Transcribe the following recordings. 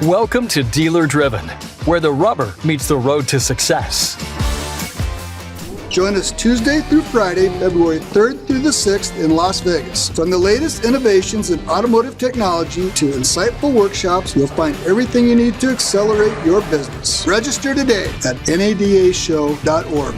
Welcome to Dealer Driven, where the rubber meets the road to success. Join us Tuesday through Friday, February 3rd through the 6th in Las Vegas. From the latest innovations in automotive technology to insightful workshops, you'll find everything you need to accelerate your business. Register today at nadashow.org.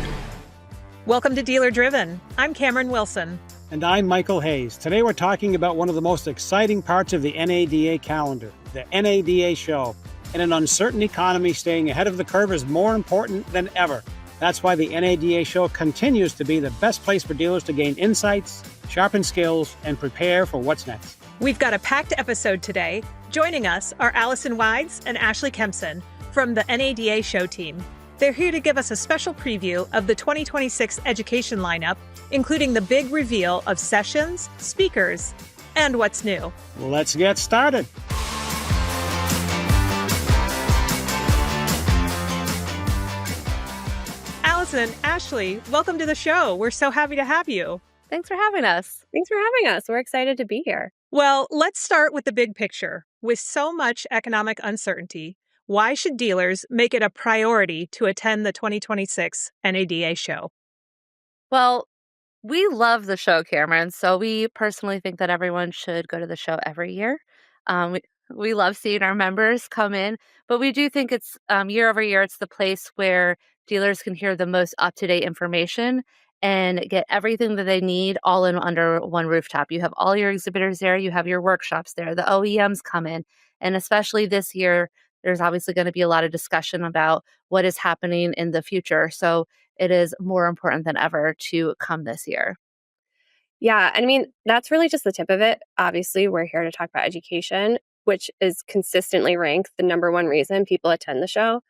Welcome to Dealer Driven. I'm Cameron Wilson. And I'm Michael Hayes. Today we're talking about one of the most exciting parts of the NADA calendar, the NADA show. In an uncertain economy, staying ahead of the curve is more important than ever. That's why the NADA show continues to be the best place for dealers to gain insights, sharpen skills, and prepare for what's next. We've got a packed episode today. Joining us are Alison and Ashley Kempson from the NADA show team. They're here to give us a special preview of the 2026 education lineup, including the big reveal of sessions, speakers, and what's new. Let's get started. Alison, Ashley, welcome to the show. We're so happy to have you. Thanks for having us. We're excited to be here. Well, let's start with the big picture. With so much economic uncertainty, why should dealers make it a priority to attend the 2026 NADA show? Well, we love the show, Cameron, so we personally think that everyone should go to the show every year. We love seeing our members come in, but we do think it's year over year, it's the place where dealers can hear the most up-to-date information and get everything that they need all in under one rooftop. You have all your exhibitors there, you have your workshops there, the OEMs come in, and especially this year, there's obviously going to be a lot of discussion about what is happening in the future. So it is more important than ever to come this year. Yeah, I mean, that's really just the tip of it. Obviously, we're here to talk about education, which is consistently ranked the number one reason people attend the show.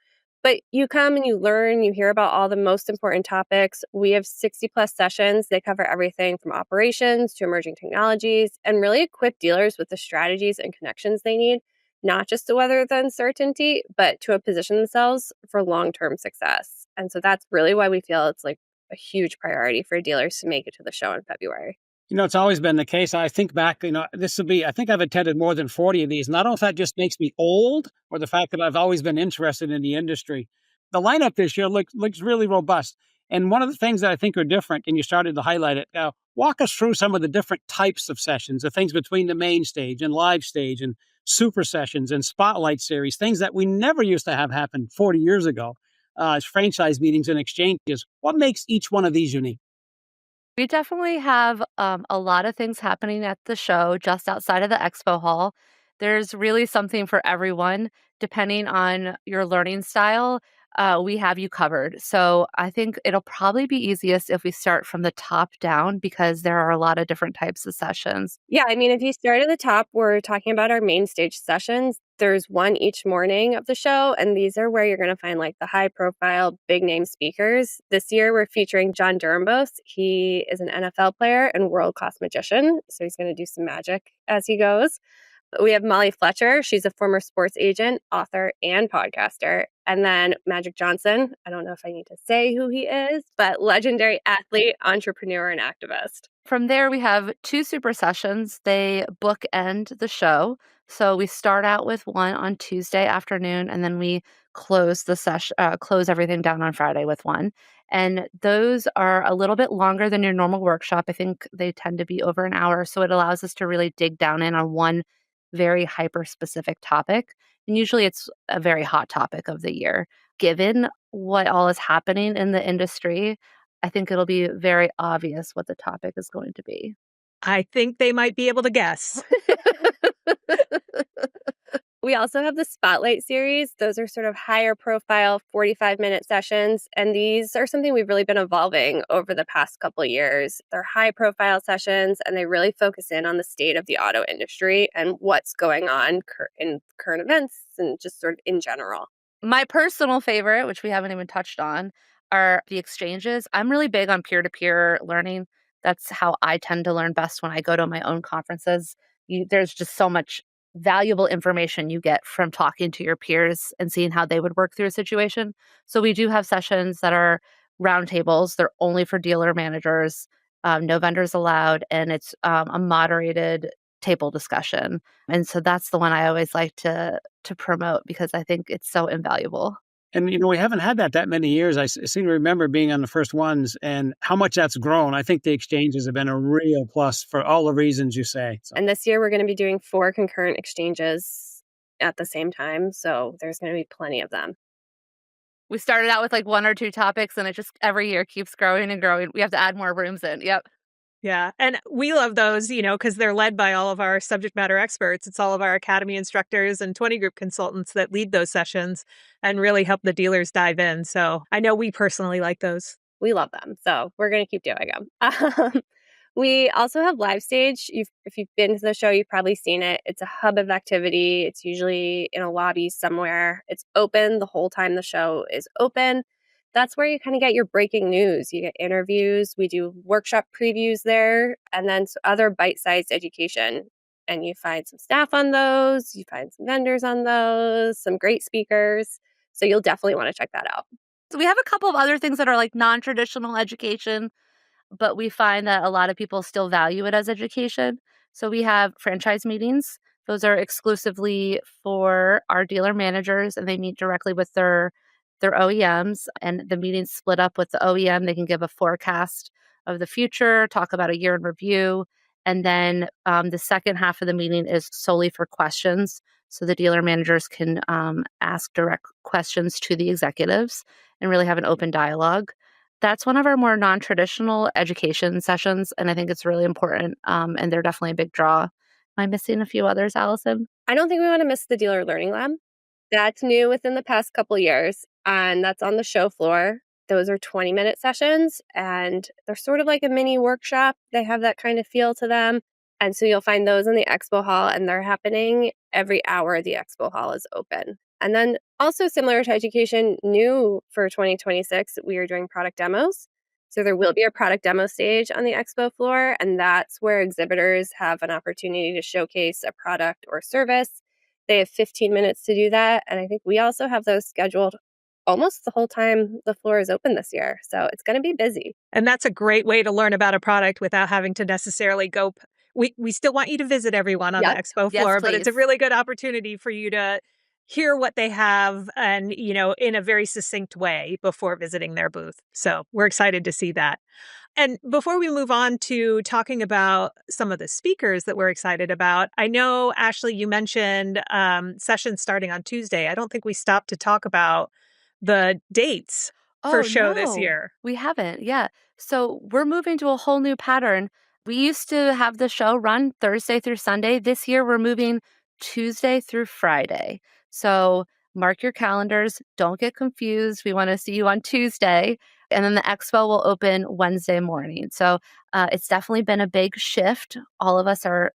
But you come and you learn, you hear about all the most important topics. We have 60 plus sessions. They cover everything from operations to emerging technologies and really equip dealers with the strategies and connections they need, not just to weather the uncertainty, but to position themselves for long-term success. And so that's really why we feel it's like a huge priority for dealers to make it to the show in February. You know, it's always been the case. I think back, I think I've attended more than 40 of these. And I don't know if that just makes me old or the fact that I've always been interested in the industry. The lineup this year looks really robust. And one of the things that I think are different, and you started to highlight it, walk us through some of the different types of sessions, the things between the main stage and live stage and super sessions and spotlight series, things that we never used to have happen 40 years ago, franchise meetings and exchanges. What makes each one of these unique? We definitely have a lot of things happening at the show just outside of the expo hall. There's really something for everyone. Depending on your learning style, we have you covered. So I think it'll probably be easiest if we start from the top down because there are a lot of different types of sessions. Yeah, I mean, if you start at the top, we're talking about our main stage sessions. There's one each morning of the show, and these are where you're going to find like the high profile, big name speakers. This year, we're featuring John Durambos. He is an NFL player and world class magician. So he's going to do some magic as he goes. We have Molly Fletcher. She's a former sports agent, author, and podcaster. And then Magic Johnson. I don't know if I need to say who he is, but legendary athlete, entrepreneur, and activist. From there, we have two super sessions. They bookend the show. So we start out with one on Tuesday afternoon, and then we close the session, close everything down on Friday with one. And those are a little bit longer than your normal workshop. I think they tend to be over an hour. So it allows us to really dig down in on one very hyper-specific topic. And usually it's a very hot topic of the year. Given what all is happening in the industry, I think it'll be very obvious what the topic is going to be. I think they might be able to guess. We also have the Spotlight series. Those are sort of higher profile 45-minute sessions. And these are something we've really been evolving over the past couple of years. They're high profile sessions, and they really focus in on the state of the auto industry and what's going on in current events and just sort of in general. My personal favorite, which we haven't even touched on, are the exchanges. I'm really big on peer-to-peer learning. That's how I tend to learn best when I go to my own conferences. There's just so much valuable information you get from talking to your peers and seeing how they would work through a situation. So we do have sessions that are roundtables. They're only for dealer managers, no vendors allowed, and it's a moderated table discussion. And so that's the one I always like to promote because I think it's so invaluable. And, we haven't had that many years. I seem to remember being on the first ones and how much that's grown. I think the exchanges have been a real plus for all the reasons you say. So. And this year we're going to be doing 4 concurrent exchanges at the same time. So there's going to be plenty of them. We started out with like 1 or 2 topics and it just every year keeps growing and growing. We have to add more rooms in. Yep. Yeah. And we love those, because they're led by all of our subject matter experts. It's all of our academy instructors and 20 group consultants that lead those sessions and really help the dealers dive in. So I know we personally like those. We love them. So we're going to keep doing them. We also have Live Stage. If you've been to the show, you've probably seen it. It's a hub of activity. It's usually in a lobby somewhere. It's open the whole time the show is open. That's where you kind of get your breaking news. You get interviews. We do workshop previews there, and then other bite-sized education. And you find some staff on those. You find some vendors on those, some great speakers. So you'll definitely want to check that out. So we have a couple of other things that are like non-traditional education, but we find that a lot of people still value it as education. So we have franchise meetings. Those are exclusively for our dealer managers, and they meet directly with their OEMs. And the meetings split up with the OEM. They can give a forecast of the future, talk about a year in review. And then the second half of the meeting is solely for questions. So the dealer managers can ask direct questions to the executives and really have an open dialogue. That's one of our more non-traditional education sessions, and I think it's really important, and they're definitely a big draw. Am I missing a few others, Allison? I don't think we want to miss the Dealer Learning Lab. That's new within the past couple years, and that's on the show floor. Those are 20-minute sessions, and they're sort of like a mini workshop. They have that kind of feel to them. And so you'll find those in the expo hall, and they're happening every hour the expo hall is open. And then also similar to education, new for 2026, we are doing product demos. So there will be a product demo stage on the expo floor, and that's where exhibitors have an opportunity to showcase a product or service. They have 15 minutes to do that. And I think we also have those scheduled almost the whole time the floor is open this year. So it's going to be busy. And that's a great way to learn about a product without having to necessarily go. We still want you to visit everyone on the expo floor, but it's a really good opportunity for you to hear what they have and, in a very succinct way before visiting their booth. So we're excited to see that. And before we move on to talking about some of the speakers that we're excited about, I know, Ashley, you mentioned sessions starting on Tuesday. I don't think we stopped to talk about the dates for show this year. We haven't. Yeah. So we're moving to a whole new pattern. We used to have the show run Thursday through Sunday. This year, we're moving Tuesday through Friday. So mark your calendars. Don't get confused. We want to see you on Tuesday. And then the expo will open Wednesday morning. So it's definitely been a big shift. All of us are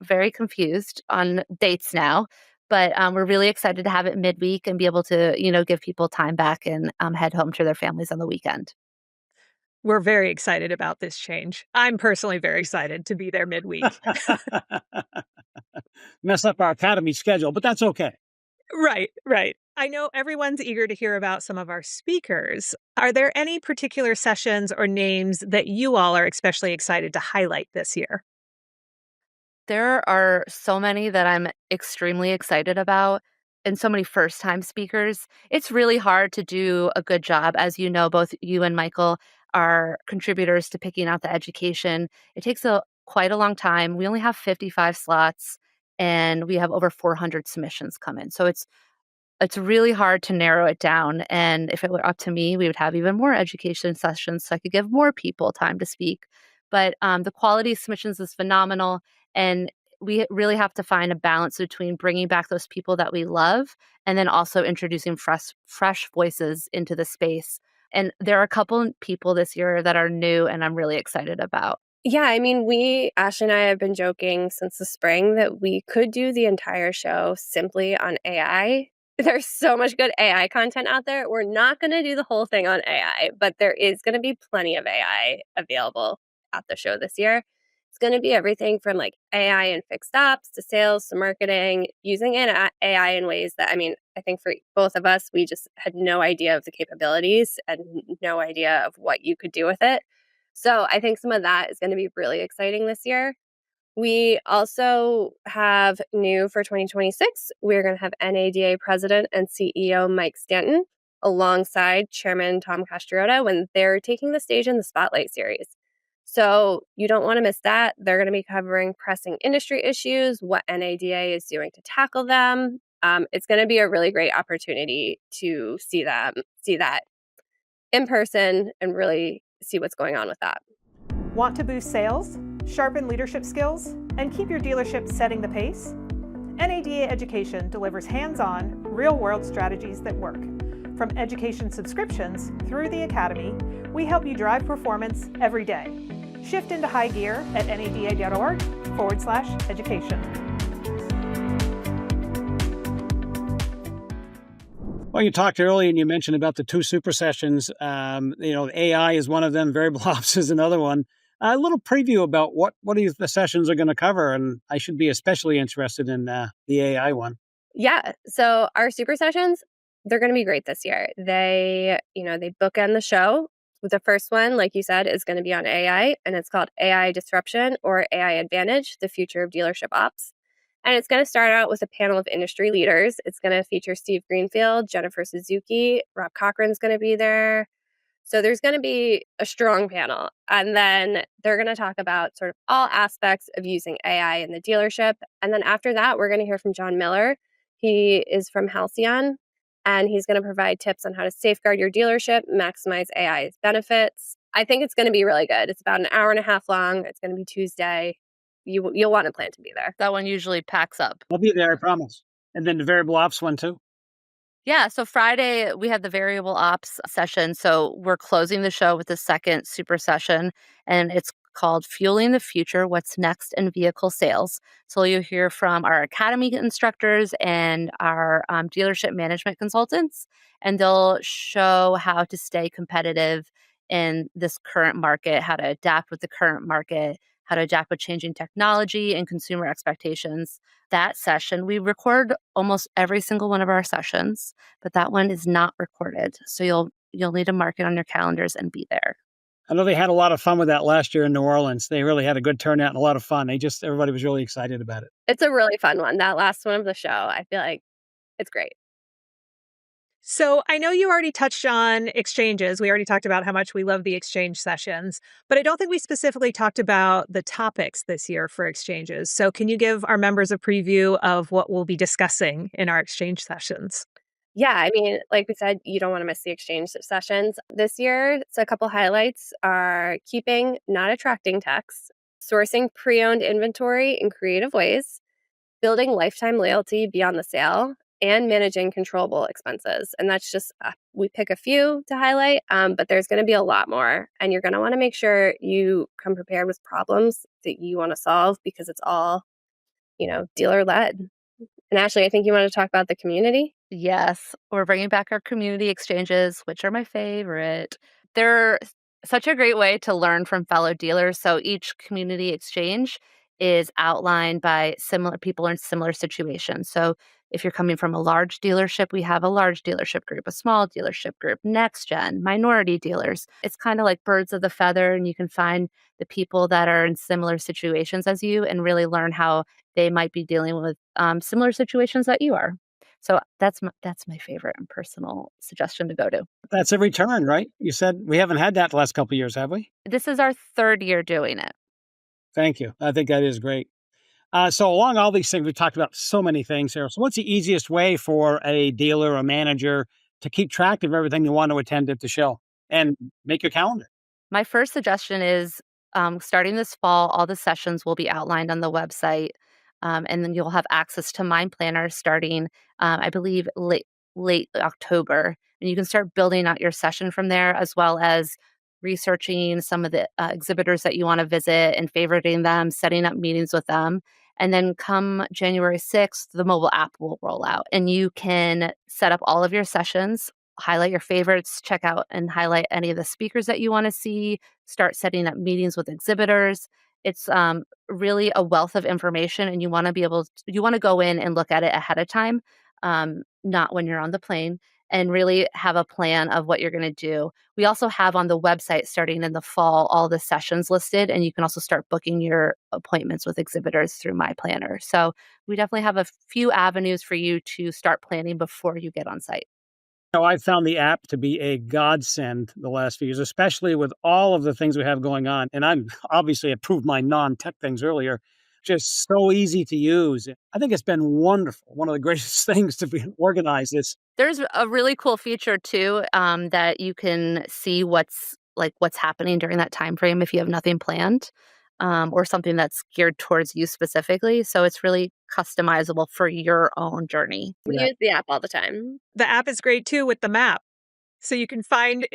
very confused on dates now. But we're really excited to have it midweek and be able to, give people time back and head home to their families on the weekend. We're very excited about this change. I'm personally very excited to be there midweek. Mess up our academy schedule, but that's okay. Right. I know everyone's eager to hear about some of our speakers. Are there any particular sessions or names that you all are especially excited to highlight this year? There are so many that I'm extremely excited about and so many first-time speakers. It's really hard to do a good job. As you know, both you and Michael are contributors to picking out the education. It takes quite a long time. We only have 55 slots, and we have over 400 submissions come in. So it's really hard to narrow it down. And if it were up to me, we would have even more education sessions so I could give more people time to speak. But the quality of submissions is phenomenal. And we really have to find a balance between bringing back those people that we love and then also introducing fresh voices into the space. And there are a couple people this year that are new and I'm really excited about. Yeah, I mean, Ashley and I have been joking since the spring that we could do the entire show simply on AI. There's so much good AI content out there. We're not going to do the whole thing on AI, but there is going to be plenty of AI available at the show this year. It's going to be everything from like AI and fixed ops to sales to marketing, using AI in ways that, I think for both of us, we just had no idea of the capabilities and no idea of what you could do with it. So I think some of that is going to be really exciting this year. We also have new for 2026. We're going to have NADA President and CEO Mike Stanton alongside Chairman Tom Castriota when they're taking the stage in the Spotlight series. So you don't want to miss that. They're going to be covering pressing industry issues, what NADA is doing to tackle them. It's going to be a really great opportunity to see that in person and really see what's going on with that. Want to boost sales, sharpen leadership skills, and keep your dealership setting the pace? NADA Education delivers hands-on, real-world strategies that work. From education subscriptions through the Academy, we help you drive performance every day. Shift into high gear at nada.org/education. Well, you talked earlier and you mentioned about the 2 super sessions. AI is one of them. Variable ops is another one. A little preview about what the sessions are going to cover, and I should be especially interested in the AI one. Yeah. So our super sessions, they're going to be great this year. They bookend the show. The first one, like you said, is going to be on AI, and it's called AI Disruption or AI Advantage, the Future of Dealership Ops. And it's going to start out with a panel of industry leaders. It's going to feature Steve Greenfield, Jennifer Suzuki, Rob Cochran's going to be there. So there's going to be a strong panel. And then they're going to talk about sort of all aspects of using AI in the dealership. And then after that, we're going to hear from John Miller. He is from Halcyon, and he's going to provide tips on how to safeguard your dealership, maximize AI's benefits. I think it's going to be really good. It's about an hour and a half long. It's going to be Tuesday. You'll want to plan to be there. That one usually packs up. I'll be there, I promise. And then the variable ops one too. Yeah, so Friday we have the variable ops session. So we're closing the show with the second super session, and it's called Fueling the Future, What's Next in Vehicle Sales. So you'll hear from our academy instructors and our dealership management consultants, and they'll show how to stay competitive in this current market, how to adapt with the current market, how to adapt with changing technology and consumer expectations. That session, we record almost every single one of our sessions, but that one is not recorded. So you'll need to mark it on your calendars and be there. I know they had a lot of fun with that last year in New Orleans. They really had a good turnout and a lot of fun. Everybody was really excited about it. It's a really fun one. That last one of the show, I feel like it's great. So I know you already touched on exchanges. We already talked about how much we love the exchange sessions, but I don't think we specifically talked about the topics this year for exchanges. So can you give our members a preview of what we'll be discussing in our exchange sessions? Yeah, I mean, like we said, you don't want to miss the exchange sessions. This year, so a couple highlights are keeping, not attracting techs, sourcing pre-owned inventory in creative ways, building lifetime loyalty beyond the sale, and managing controllable expenses. And that's just, we pick a few to highlight, but there's going to be a lot more. And you're going to want to make sure you come prepared with problems that you want to solve because it's all, dealer-led. And Ashley, I think you want to talk about the community? Yes, we're bringing back our community exchanges, which are my favorite. They're such a great way to learn from fellow dealers. So each community exchange is outlined by similar people in similar situations. So if you're coming from a large dealership, we have a large dealership group, a small dealership group, next gen, minority dealers. It's kind of like birds of the feather, and you can find the people that are in similar situations as you and really learn how they might be dealing with similar situations that you are. So that's my favorite and personal suggestion to go to. That's a return, right? You said we haven't had that the last couple of years, have we? This is our third year doing it. Thank you. I think that is great. So along all these things, we talked about so many things here. So what's the easiest way for a dealer or manager to keep track of everything they want to attend at the show and make your calendar? My first suggestion is starting this fall, all the sessions will be outlined on the website. And then you'll have access to Mind Planner starting, I believe, late October. And you can start building out your session from there, as well as researching some of the exhibitors that you want to visit and favoriting them, setting up meetings with them. And then come January 6th, the mobile app will roll out, and you can set up all of your sessions, highlight your favorites, check out and highlight any of the speakers that you want to see, start setting up meetings with exhibitors. It's really a wealth of information, and you want to go in and look at it ahead of time, not when you're on the plane. and really have a plan of what you're going to do. We also have on the website starting in the fall all the sessions listed, and you can also start booking your appointments with exhibitors through My Planner. So we definitely have a few avenues for you to start planning before you get on site. I've found the app to be a godsend the last few years, especially with all of the things we have going on. And I'm obviously approved my non-tech things earlier, just so easy to use. I think it's been wonderful. One of the greatest things to be organized this. There's a really cool feature too, that you can see what's happening during that time frame if you have nothing planned, or something that's geared towards you specifically. So it's really customizable for your own journey. We use the app all the time. The app is great too with the map. So you can find,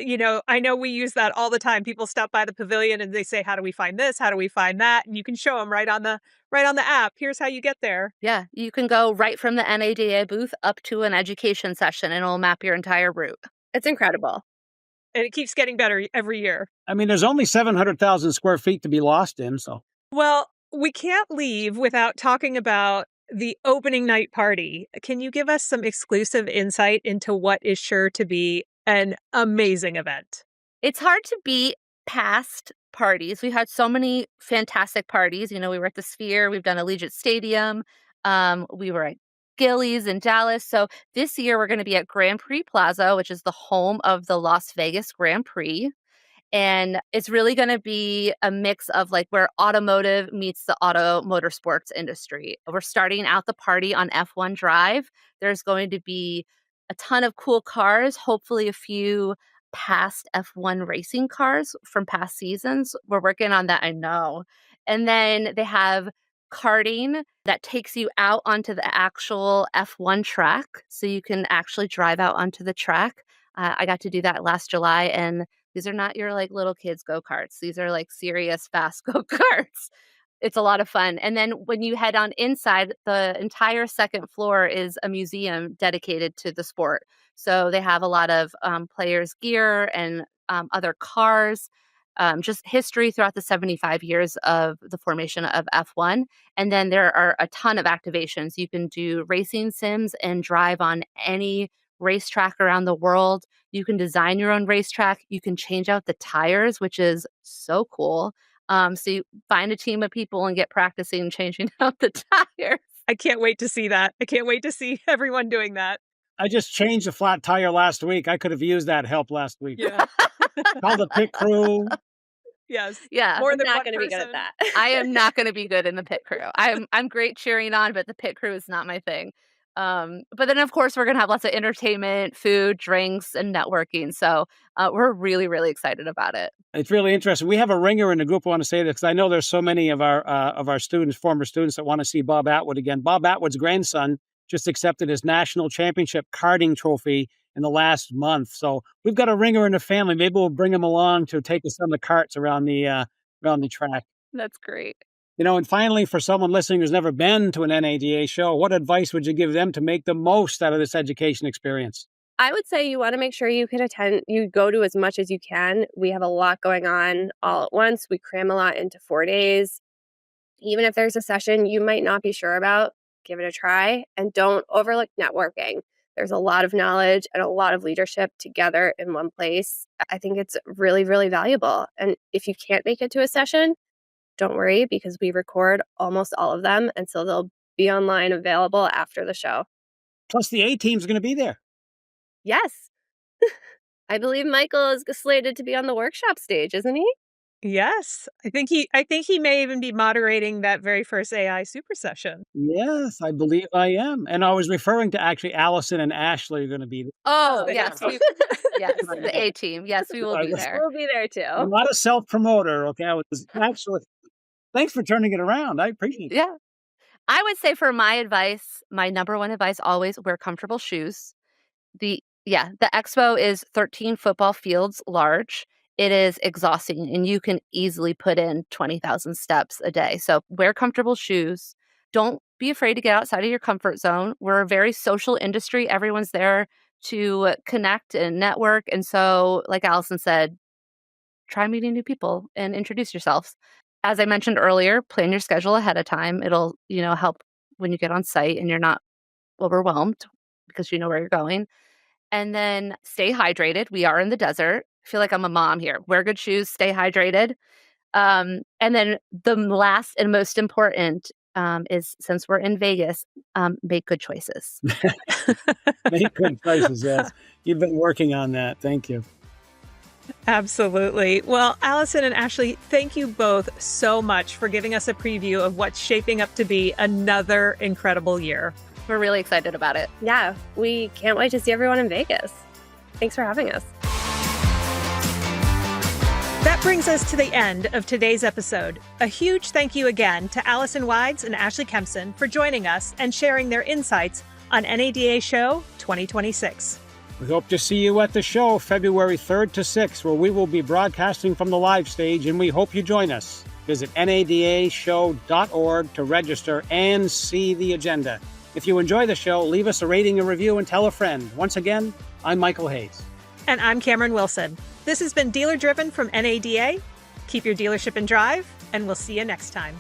I know we use that all the time. People stop by the pavilion and they say, how do we find this? How do we find that? And you can show them right on the app. Here's how you get there. Yeah, you can go right from the NADA booth up to an education session and it'll map your entire route. It's incredible. And it keeps getting better every year. I mean, there's only 700,000 square feet to be lost in, so. Well, we can't leave without talking about the opening night party. Can you give us some exclusive insight into what is sure to be an amazing event? It's hard to beat past parties. We've had so many fantastic parties. We were at the Sphere, we've done Allegiant Stadium, we were at Gillies in Dallas. So this year we're going to be at Grand Prix Plaza, which is the home of the Las Vegas Grand Prix. And it's really going to be a mix of like where automotive meets the auto motorsports industry. We're starting out the party on F1 Drive. There's going to be a ton of cool cars, hopefully a few past F1 racing cars from past seasons. We're working on that, I know. And then they have karting that takes you out onto the actual F1 track. So you can actually drive out onto the track. I got to do that last July, and these are not your like little kids go-karts. These are like serious fast go-karts. It's a lot of fun. And then when you head on inside, the entire second floor is a museum dedicated to the sport. So they have a lot of players' gear and other cars, just history throughout the 75 years of the formation of F1. And then there are a ton of activations. You can do racing sims and drive on any racetrack around the world. You can design your own racetrack. You can change out the tires, which is so cool. So you find a team of people and get practicing changing out the tires. I can't wait to see that. I can't wait to see everyone doing that. I just changed a flat tire last week. I could have used that help last week. Yeah. Call the pit crew. Yes. Yeah. More I'm than not one going to be good person. at that. I am not going to be good in the pit crew. I'm great cheering on, but the pit crew is not my thing. But then, of course, we're going to have lots of entertainment, food, drinks, and networking. So we're really, really excited about it. It's really interesting. We have a ringer in the group. I want to say this because I know there's so many of our students, former students, that want to see Bob Atwood again. Bob Atwood's grandson just accepted his national championship karting trophy in the last month. So we've got a ringer in the family. Maybe we'll bring him along to take us on the karts around the track. That's great. And finally, for someone listening who's never been to an NADA show, what advice would you give them to make the most out of this education experience? I would say you want to make sure you can attend, you go to as much as you can. We have a lot going on all at once. We cram a lot into 4 days. Even if there's a session you might not be sure about, give it a try and don't overlook networking. There's a lot of knowledge and a lot of leadership together in one place. I think it's really, really valuable. And if you can't make it to a session, don't worry because we record almost all of them. And so they'll be online available after the show. Plus, the A team's going to be there. Yes. I believe Michael is slated to be on the workshop stage, isn't he? Yes. I think he may even be moderating that very first AI super session. Yes, I believe I am. And I was referring to actually Alison and Ashley are going to be there. Oh, Yeah. yes. Yes, the A team. Yes, we will be there. We'll be there too. I'm not a self-promoter, okay? I was actually, thanks for turning it around. I appreciate it. Yeah. I would say for my advice, my number one advice, always wear comfortable shoes. The expo is 13 football fields large. It is exhausting and you can easily put in 20,000 steps a day. So wear comfortable shoes. Don't be afraid to get outside of your comfort zone. We're a very social industry. Everyone's there to connect and network. And so, like Alison said, try meeting new people and introduce yourselves. As I mentioned earlier, plan your schedule ahead of time. It'll, help when you get on site and you're not overwhelmed because you know where you're going. And then stay hydrated. We are in the desert. I feel like I'm a mom here. Wear good shoes, stay hydrated. And then the last and most important is, since we're in Vegas, make good choices. Make good choices, yes. You've been working on that. Thank you. Absolutely. Well, Alison and Ashley, thank you both so much for giving us a preview of what's shaping up to be another incredible year. We're really excited about it. Yeah, we can't wait to see everyone in Vegas. Thanks for having us. That brings us to the end of today's episode. A huge thank you again to Alison Wides and Ashley Kempson for joining us and sharing their insights on NADA Show 2026. We hope to see you at the show February 3rd to 6th, where we will be broadcasting from the live stage, and we hope you join us. Visit nadashow.org to register and see the agenda. If you enjoy the show, leave us a rating, a review, and tell a friend. Once again, I'm Michael Hayes. And I'm Cameron Wilson. This has been Dealer Driven from NADA. Keep your dealership in drive, and we'll see you next time.